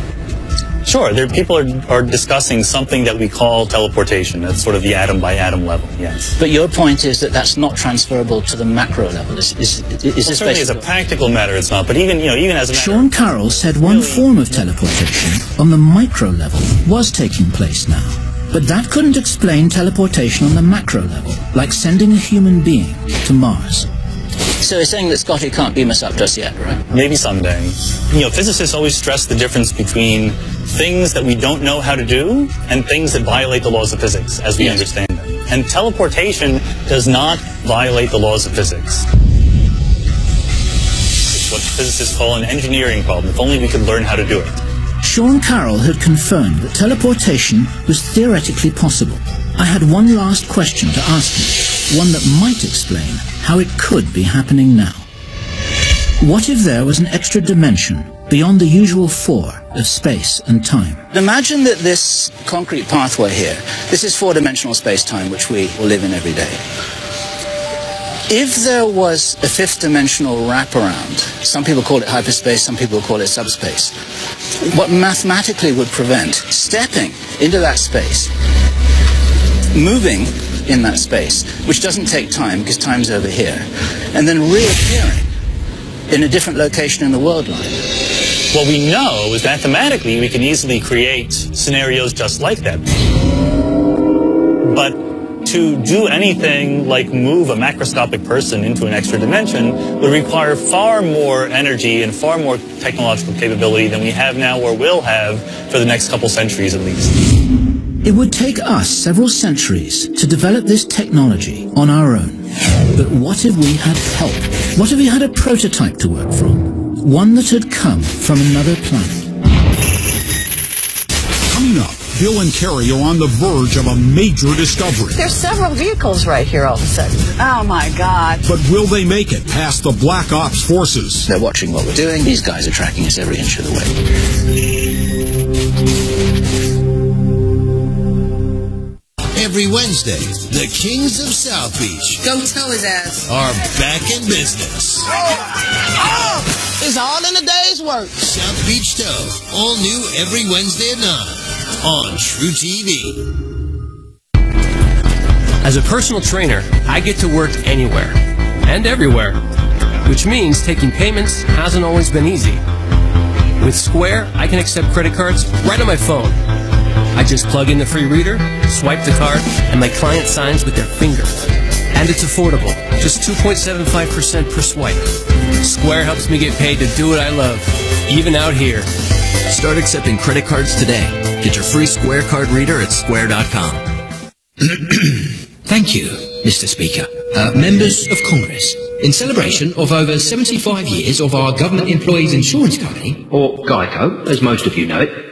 Sure, people are discussing something that we call teleportation. That's sort of the atom by atom level, yes. But your point is that that's not transferable to the macro level. Is certainly as a practical matter it's not, but even as a matter Sean Carroll said one form of teleportation on the micro level was taking place now. But that couldn't explain teleportation on the macro level, like sending a human being to Mars. So you're saying that Scotty can't beam us up just yet, right? Maybe someday. Physicists always stress the difference between things that we don't know how to do and things that violate the laws of physics, as we understand them. And teleportation does not violate the laws of physics. It's what physicists call an engineering problem. If only we could learn how to do it. Sean Carroll had confirmed that teleportation was theoretically possible. I had one last question to ask him, one that might explain how it could be happening now. What if there was an extra dimension beyond the usual 4 of space and time? Imagine that this concrete pathway here, this is 4-dimensional space-time, which we will live in every day. If there was a 5th-dimensional wraparound, some people call it hyperspace, some people call it subspace, what mathematically would prevent stepping into that space, moving in that space, which doesn't take time because time's over here, and then reappearing in a different location in the world line? What we know is mathematically we can easily create scenarios just like that. But to do anything like move a macroscopic person into an extra dimension would require far more energy and far more technological capability than we have now or will have for the next couple centuries at least. It would take us several centuries to develop this technology on our own. But what if we had help? What if we had a prototype to work from? One that had come from another planet. Coming up, Bill and Carrie are on the verge of a major discovery. There's several vehicles right here all of a sudden. Oh my God. But will they make it past the Black Ops forces? They're watching what we're doing. These guys are tracking us every inch of the way. Every Wednesday, the Kings of South Beach Don't tell his ass. are back in business. It's all in a day's work. South Beach Tow, all new every Wednesday at 9 on True TV. As a personal trainer, I get to work anywhere and everywhere, which means taking payments hasn't always been easy. With Square, I can accept credit cards right on my phone. I just plug in the free reader, swipe the card, and my client signs with their finger. And it's affordable, just 2.75% per swipe. Square helps me get paid to do what I love, even out here. Start accepting credit cards today. Get your free Square card reader at square.com. Thank you, Mr. Speaker. Members of Congress, in celebration of over 75 years of our government employees insurance company, or GEICO, as most of you know it,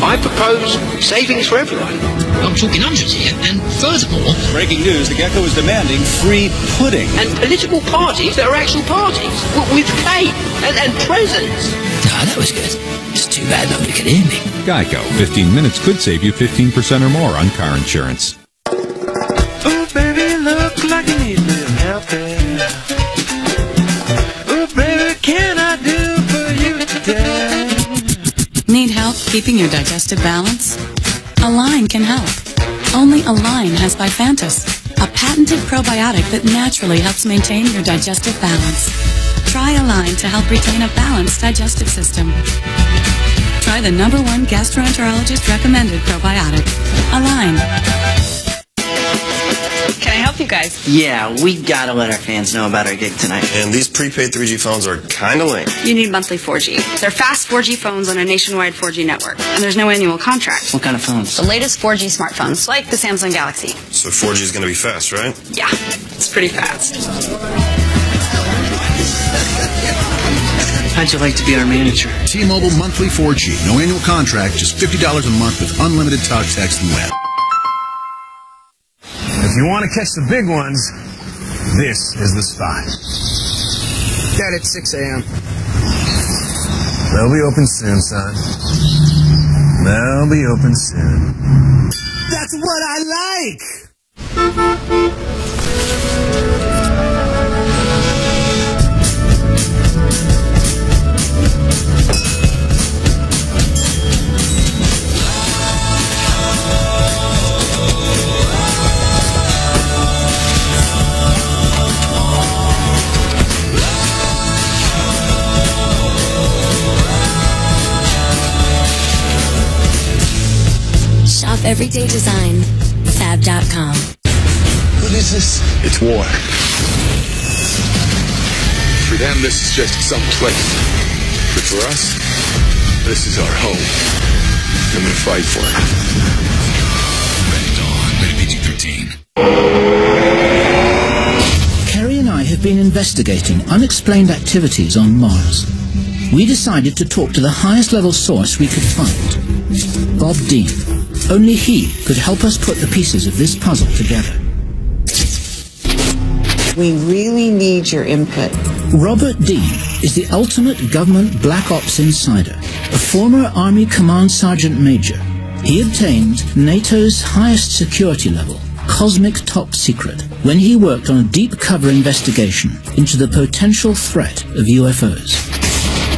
I propose savings for everyone. I'm talking hundreds here, and furthermore... Breaking news, the Gecko is demanding free pudding. And political parties that are actual parties, with cake and presents. Ah, that was good. It's too bad nobody could hear me. Geico, 15 minutes could save you 15% or more on car insurance. Oh, baby, look like you need a little help there. Oh, baby, can I do for you today? Need help keeping your digestive balance? Align can help. Only Align has Bifantis, a patented probiotic that naturally helps maintain your digestive balance. Try Align to help retain a balanced digestive system. Try the #1 gastroenterologist recommended probiotic, Align. Can I help you guys? Yeah, we gotta let our fans know about our gig tonight. And these prepaid 3G phones are kinda lame. You need monthly 4G. They're fast 4G phones on a nationwide 4G network, and there's no annual contract. What kind of phones? The latest 4G smartphones, like the Samsung Galaxy. So 4G is gonna be fast, right? Yeah, it's pretty fast. How'd you like to be our manager? T-Mobile monthly 4G. No annual contract, just $50 a month with unlimited talk, text, and web. If you want to catch the big ones, this is the spot. Dead at 6 a.m. They'll be open soon, son. They'll be open soon. That's what I like! Shop everyday design. Fab.com. What is this? It's war. For them, this is just some place. But for us, this is our home. I'm gonna fight for it. Rated PG-13. Carrie and I have been investigating unexplained activities on Mars. We decided to talk to the highest level source we could find, Bob Dean. Only he could help us put the pieces of this puzzle together. We really need your input. Robert Dean is the ultimate government black ops insider, a former Army Command Sergeant Major. He obtained NATO's highest security level, cosmic top secret, when he worked on a deep cover investigation into the potential threat of UFOs.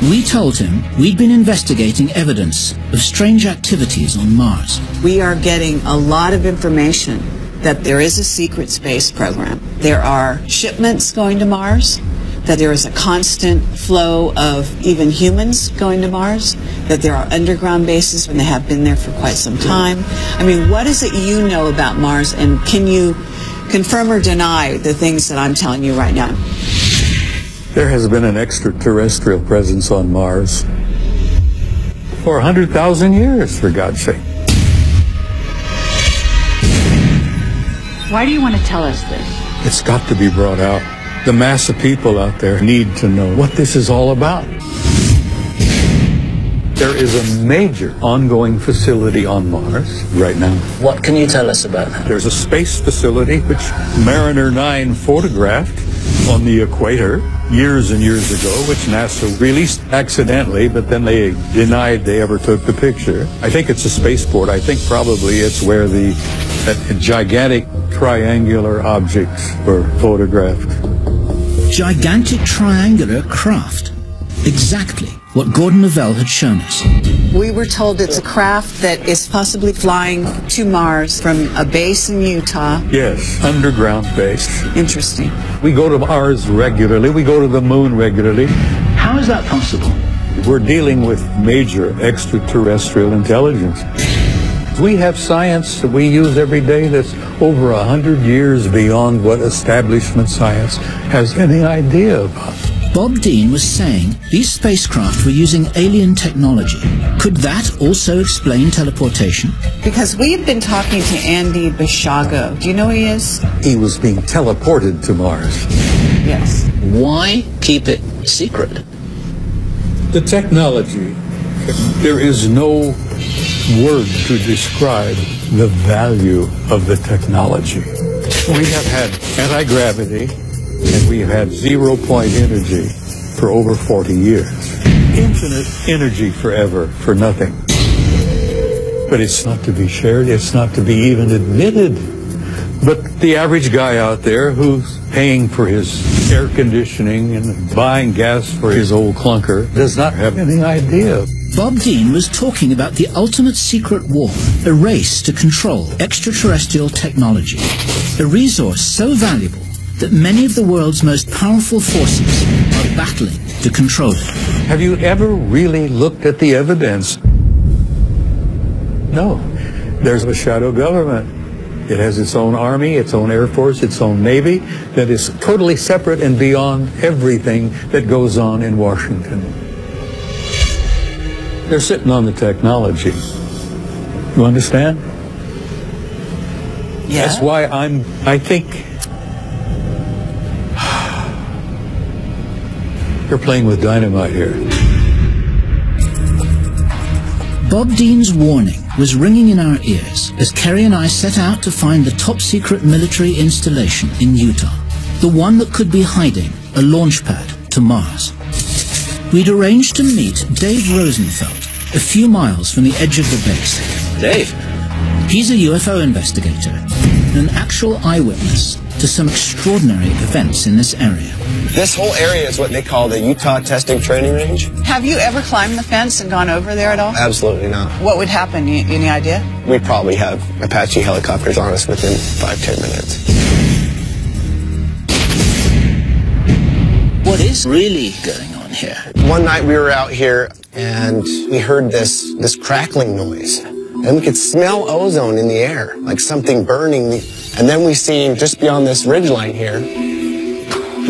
We told him we'd been investigating evidence of strange activities on Mars. We are getting a lot of information that there is a secret space program. There are shipments going to Mars, that there is a constant flow of even humans going to Mars, that there are underground bases and they have been there for quite some time. I mean, what is it you know about Mars, and can you confirm or deny the things that I'm telling you right now? There has been an extraterrestrial presence on Mars for 100,000 years, for God's sake. Why do you want to tell us this? It's got to be brought out. The mass of people out there need to know what this is all about. There is a major ongoing facility on Mars right now. What can you tell us about that? There's a space facility which Mariner 9 photographed on the equator years and years ago, which NASA released accidentally, but then they denied they ever took the picture. I think it's a spaceport. I think probably it's where that gigantic triangular objects were photographed. Gigantic triangular craft. Exactly what Gordon Novell had shown us. We were told it's a craft that is possibly flying to Mars from a base in Utah. Yes, underground base. Interesting. We go to Mars regularly. We go to the moon regularly. How is that possible? We're dealing with major extraterrestrial intelligence. We have science that we use every day that's over 100 years beyond what establishment science has any idea about. Bob Dean was saying these spacecraft were using alien technology. Could that also explain teleportation? Because we've been talking to Andy Bishago. Do you know who he is? He was being teleported to Mars. Yes. Why keep it secret? The technology, there is no word to describe the value of the technology. We have had anti-gravity and we have had zero-point energy for over 40 years. Infinite energy forever for nothing. But it's not to be shared, it's not to be even admitted. But the average guy out there who's paying for his air conditioning and buying gas for his old clunker does not have any idea. Bob Dean was talking about the ultimate secret war, a race to control extraterrestrial technology, a resource so valuable that many of the world's most powerful forces are battling to control it. Have you ever really looked at the evidence? No. There's a shadow government. It has its own army, its own air force, its own navy that is totally separate and beyond everything that goes on in Washington. They're sitting on the technology. You understand? Yeah. That's why I think you're playing with dynamite here. Bob Dean's warning was ringing in our ears as Kerry and I set out to find the top-secret military installation in Utah, the one that could be hiding a launch pad to Mars. We'd arranged to meet Dave Rosenfeld a few miles from the edge of the base. Dave? He's a UFO investigator and an actual eyewitness to some extraordinary events in this area. This whole area is what they call the Utah Testing Training Range. Have you ever climbed the fence and gone over there at all? Absolutely not. What would happen? Any idea? We'd probably have Apache helicopters on us within 5-10 minutes. What is really going on here? One night we were out here and we heard this crackling noise. And we could smell ozone in the air, like something burning. And then we seen just beyond this ridgeline here,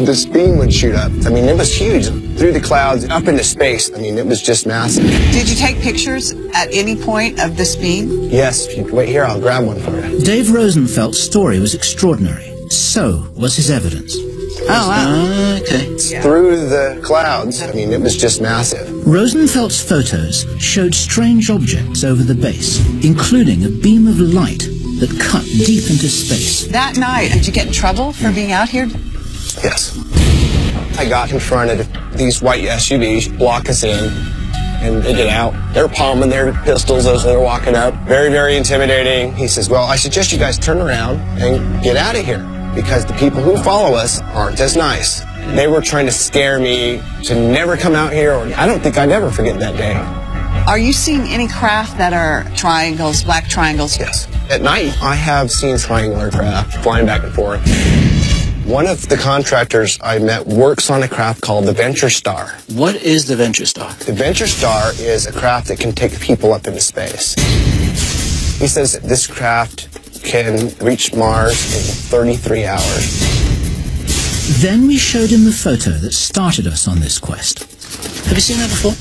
this beam would shoot up. I mean, it was huge. Through the clouds, up into space. I mean, it was just massive. Did you take pictures at any point of this beam? Yes. If you wait here, I'll grab one for you. Dave Rosenfeld's story was extraordinary. So was his evidence. Oh, wow. Okay. Through the clouds, I mean, it was just massive. Rosenfeld's photos showed strange objects over the base, including a beam of light that cut deep into space. That night, did you get in trouble for being out here? Yes. I got confronted. These white SUVs block us in, and they get out. They're palming their pistols as they're walking up. Very, very intimidating. He says, well, I suggest you guys turn around and get out of here, because the people who follow us aren't as nice. They were trying to scare me to never come out here, or I don't think I'd ever forget that day. Are you seeing any craft that are triangles, black triangles? Yes. At night, I have seen triangular craft flying back and forth. One of the contractors I met works on a craft called the Venture Star. What is the Venture Star? The Venture Star is a craft that can take people up into space. He says that this craft can reach Mars in 33 hours. Then we showed him the photo that started us on this quest. Have you seen that before?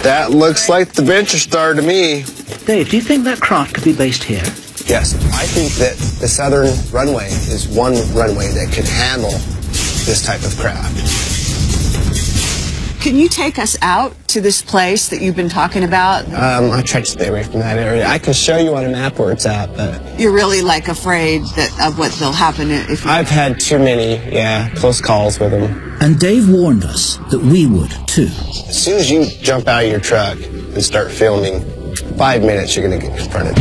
That looks like the Venture Star to me. Dave, do you think that craft could be based here? Yes, I think that the southern runway is one runway that could handle this type of craft. Can you take us out to this place that you've been talking about? I try to stay away from that area. I can show you on a map where it's at, but... You're really, like, afraid of what will happen if you... I've had too many, close calls with them. And Dave warned us that we would, too. As soon as you jump out of your truck and start filming, 5 minutes you're going to get confronted.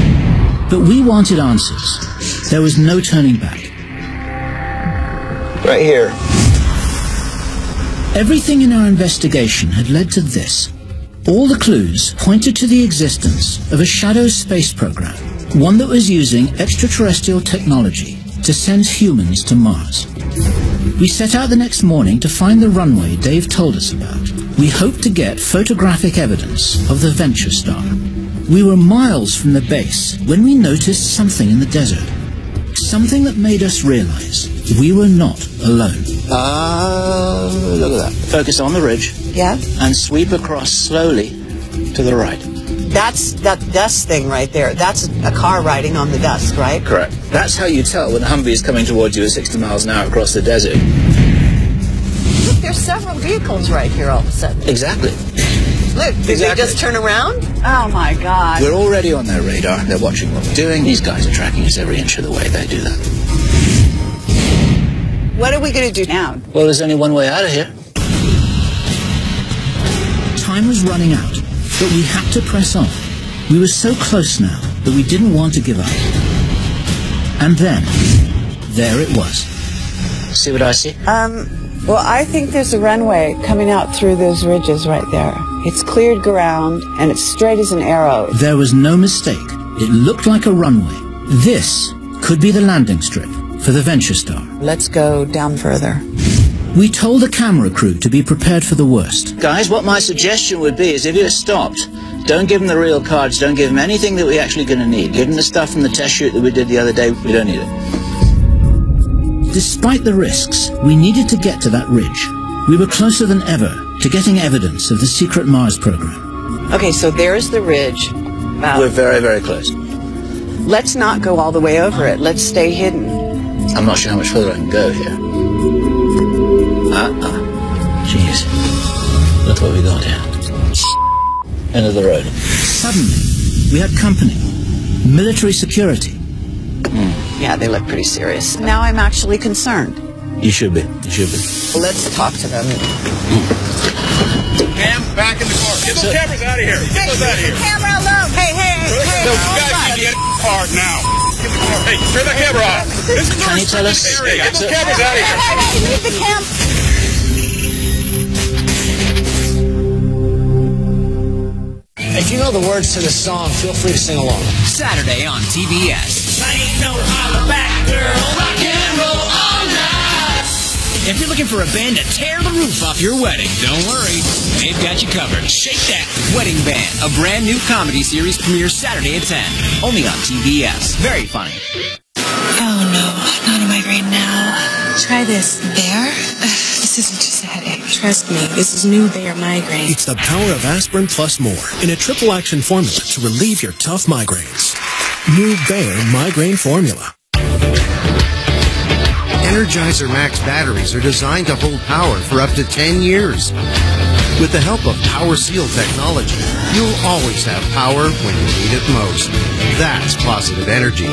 But we wanted answers. There was no turning back. Right here. Everything in our investigation had led to this. All the clues pointed to the existence of a shadow space program, one that was using extraterrestrial technology to send humans to Mars. We set out the next morning to find the runway Dave told us about. We hoped to get photographic evidence of the Venture Star. We were miles from the base when we noticed something in the desert. Something that made us realize we were not alone. Look at that. Focus on the ridge. Yeah? And sweep across slowly to the right. That's that dust thing right there. That's a car riding on the dust, right? Correct. That's how you tell when a Humvee is coming towards you at 60 miles an hour across the desert. Look, there's several vehicles right here all of a sudden. Exactly. Look, did they just turn around? Oh, my God. We're already on their radar. They're watching what we're doing. These guys are tracking us every inch of the way. They do that. What are we going to do now? Well, there's only one way out of here. Time was running out, but we had to press on. We were so close now that we didn't want to give up. And then, there it was. See what I see? Well, I think there's a runway coming out through those ridges right there. It's cleared ground, and it's straight as an arrow. There was no mistake. It looked like a runway. This could be the landing strip for the Venture Star. Let's go down further. We told the camera crew to be prepared for the worst. Guys, what my suggestion would be is if you're stopped, don't give them the real cards, don't give them anything that we're actually going to need. Give them the stuff from the test shoot that we did the other day. We don't need it. Despite the risks, we needed to get to that ridge. We were closer than ever to getting evidence of the secret Mars program. Okay, so there's the ridge. We're very, very close. Let's not go all the way over it. Let's stay hidden. I'm not sure how much further I can go here. Jeez. Look what we got here. End of the road. Suddenly, we had company. Military security. Yeah, they look pretty serious. Now I'm actually concerned. You should be. You should be. Let's talk to them. Cam, back in the car. Get those cameras out of here. Get those out of here. Camera alone. Hey. No, guys, you get in the car now. Get in the car. Hey, turn that camera off. This is Can you tell us? area. Get those cameras out of here. Hey, leave the camera. If you know the words to this song, feel free to sing along. Saturday on TBS. I ain't no holla back girl, rock and roll all night. If you're looking for a band to tear the roof off your wedding, don't worry. They've got you covered. Shake That. Wedding Band, a brand new comedy series premieres Saturday at 10. Only on TBS. Very funny. Oh no, not a migraine now. Try this. Bayer? This isn't just a headache. Trust me, this is new Bayer migraine. It's the power of aspirin plus more in a triple action formula to relieve your tough migraines. New Bayer Migraine Formula. Energizer Max batteries are designed to hold power for up to 10 years. With the help of Power Seal technology, you'll always have power when you need it most. That's positive energy.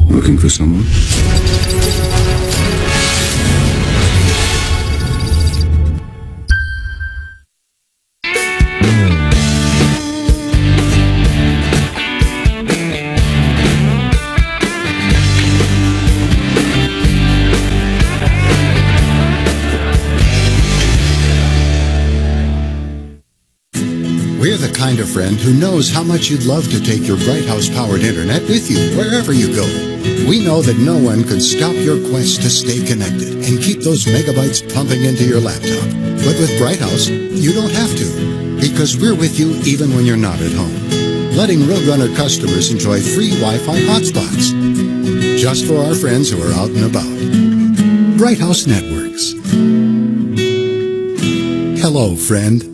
Looking for someone? kind of friend who knows how much you'd love to take your Bright House-powered internet with you wherever you go. We know that no one could stop your quest to stay connected and keep those megabytes pumping into your laptop. But with Bright House, you don't have to, because we're with you even when you're not at home, letting Roadrunner customers enjoy free Wi-Fi hotspots, just for our friends who are out and about. Bright House Networks. Hello, friend.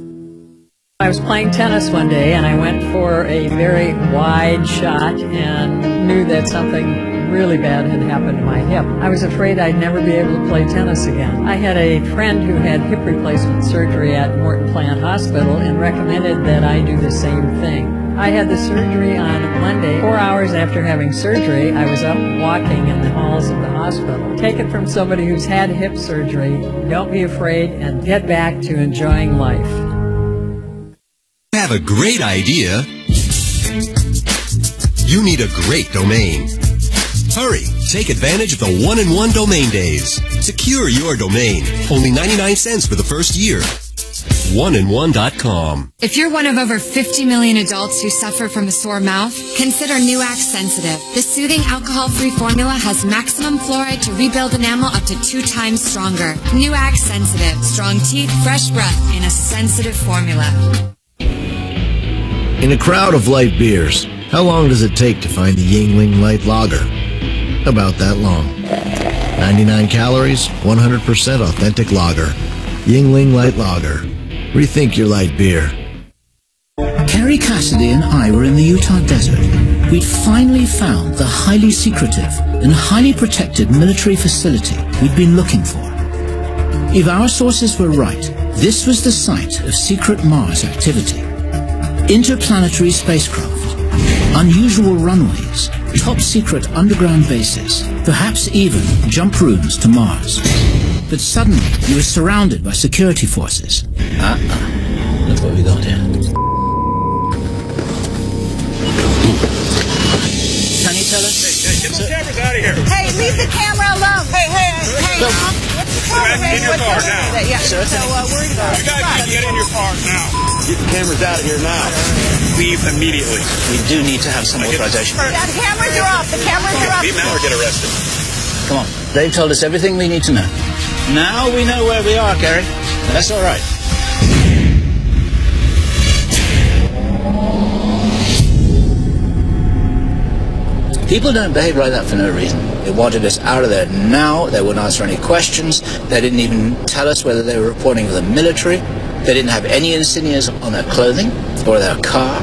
I was playing tennis one day and I went for a very wide shot and knew that something really bad had happened to my hip. I was afraid I'd never be able to play tennis again. I had a friend who had hip replacement surgery at Morton Plant Hospital and recommended that I do the same thing. I had the surgery on Monday. 4 hours after having surgery, I was up walking in the halls of the hospital. Take it from somebody who's had hip surgery. Don't be afraid and get back to enjoying life. Have a great idea. You need a great domain. Hurry, take advantage of the 1-in-1 domain days. Secure your domain. Only 99 cents for the first year. 1in1.com. If you're one of over 50 million adults who suffer from a sore mouth, consider Nuax Sensitive. The soothing alcohol-free formula has maximum fluoride to rebuild enamel up to 2 times stronger. Nuax Sensitive. Strong teeth, fresh breath in a sensitive formula. In a crowd of light beers, how long does it take to find the Yingling Light Lager? About that long. 99 calories, 100% authentic lager. Yingling Light Lager. Rethink your light beer. Kerry Cassidy and I were in the Utah desert. We'd finally found the highly secretive and highly protected military facility we'd been looking for. If our sources were right, this was the site of secret Mars activity. Interplanetary spacecraft, unusual runways, top-secret underground bases, perhaps even jump rooms to Mars. But suddenly, you were surrounded by security forces. Look what we got here. Can you tell us? Hey, get those cameras out of here. Hey, leave the camera alone. Hey. What's the problem? In your car now. Yeah, so worried about it. You guys need to get in your car now. Get the cameras out of here now. Leave immediately. We do need to have some authorization. The cameras are off. The cameras are off. Leave now or get arrested. Come on. They've told us everything we need to know. Now we know where we are, Kerry. That's all right. People don't behave like that for no reason. They wanted us out of there now. They wouldn't answer any questions. They didn't even tell us whether they were reporting to the military. They didn't have any insignias on their clothing or their car.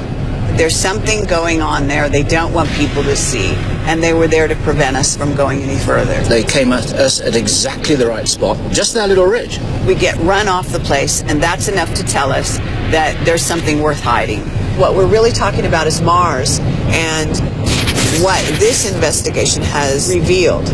There's something going on there they don't want people to see, and they were there to prevent us from going any further. They came at us at exactly the right spot, just that little ridge. We get run off the place, and that's enough to tell us that there's something worth hiding. What we're really talking about is Mars, and what this investigation has revealed.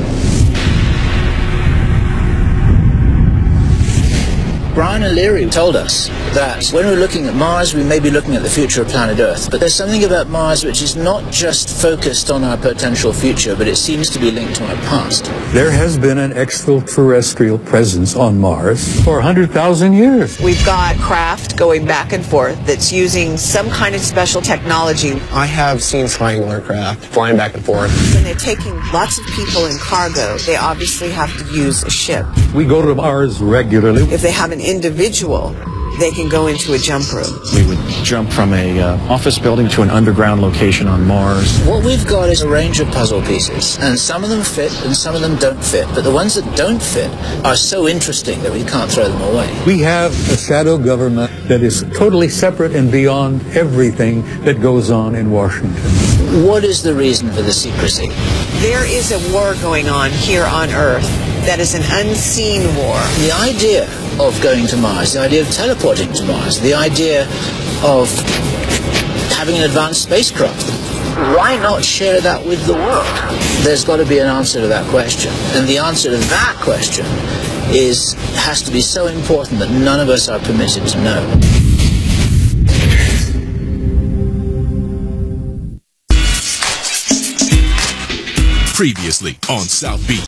Brian and Leary told us that when we're looking at Mars, we may be looking at the future of planet Earth. But there's something about Mars which is not just focused on our potential future, but it seems to be linked to our past. There has been an extraterrestrial presence on Mars for 100,000 years. We've got craft going back and forth that's using some kind of special technology. I have seen triangular craft flying back and forth. When they're taking lots of people in cargo, they obviously have to use a ship. We go to Mars regularly. If they have an individual, they can go into a jump room. We would jump from a office building to an underground location on Mars. What we've got is a range of puzzle pieces, and some of them fit and some of them don't fit. But the ones that don't fit are so interesting that we can't throw them away. We have a shadow government that is totally separate and beyond everything that goes on in Washington. What is the reason for the secrecy? There is a war going on here on Earth that is an unseen war. The idea of going to Mars, the idea of teleporting to Mars, the idea of having an advanced spacecraft, why not share that with the world? There's got to be an answer to that question. And the answer to that question has to be so important that none of us are permitted to know. Previously on South Beach.